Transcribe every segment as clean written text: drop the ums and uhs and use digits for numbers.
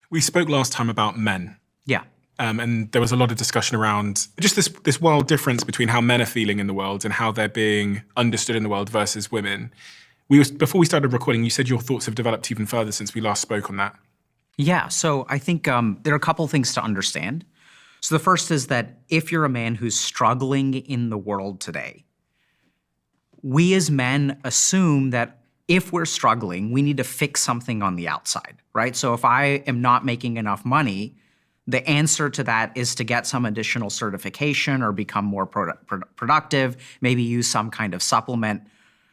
We spoke last time about men, Yeah. and there was a lot of discussion around just this wild difference between how men are feeling in the world and how they're being understood in the world versus women. Before we started recording, you said your thoughts have developed even further since we last spoke on that. Yeah. So I think there are a couple things to understand. So the first is that if you're a man who's struggling in the world today, we as men assume that if we're struggling, we need to fix something on the outside, right? So if I am not making enough money, the answer to that is to get some additional certification or become more productive, maybe use some kind of supplement.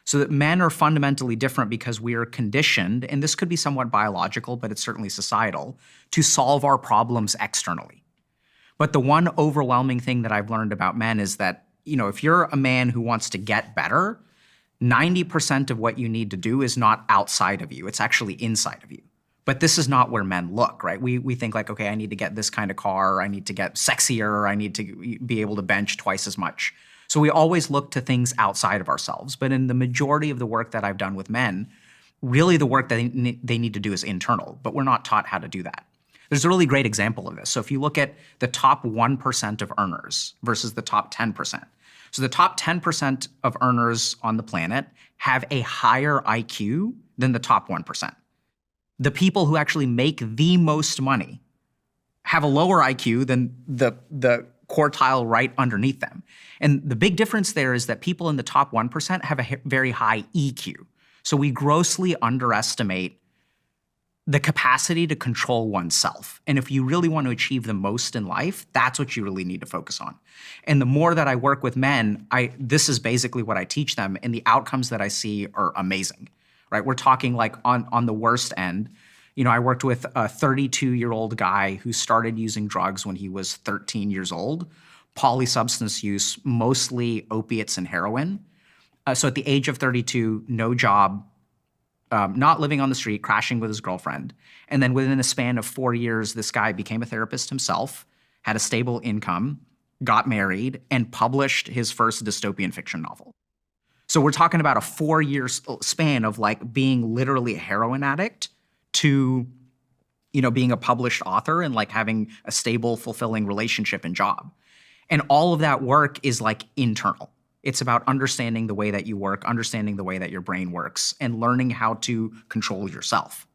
So that men are fundamentally different because we are conditioned, and this could be somewhat biological, but it's certainly societal, to solve our problems externally. But the one overwhelming thing that I've learned about men is that, if you're a man who wants to get better, 90% of what you need to do is not outside of you. It's actually inside of you. But this is not where men look, right? We think like, okay, I need to get this kind of car, or I need to get sexier, or I need to be able to bench twice as much. So we always look to things outside of ourselves. But in the majority of the work that I've done with men, really the work that they need to do is internal, but we're not taught how to do that. There's a really great example of this. So if you look at the top 1% of earners versus the top 10%. So the top 10% of earners on the planet have a higher IQ than the top 1%. The people who actually make the most money have a lower IQ than the quartile right underneath them. And the big difference there is that people in the top 1% have a very high EQ. So we grossly underestimate the capacity to control oneself. And if you really want to achieve the most in life, that's what you really need to focus on. And the more that I work with men, this is basically what I teach them, and the outcomes that I see are amazing, right? We're talking like on the worst end. I worked with a 32-year-old guy who started using drugs when he was 13 years old, polysubstance use, mostly opiates and heroin. So at the age of 32, no job, not living on the street, crashing with his girlfriend. And then within a span of 4 years, this guy became a therapist himself, had a stable income, got married, and published his first dystopian fiction novel. So we're talking about a 4-year span of like being literally a heroin addict to, being a published author and like having a stable, fulfilling relationship and job. And all of that work is like internal. It's about understanding the way that you work, understanding the way that your brain works, and learning how to control yourself.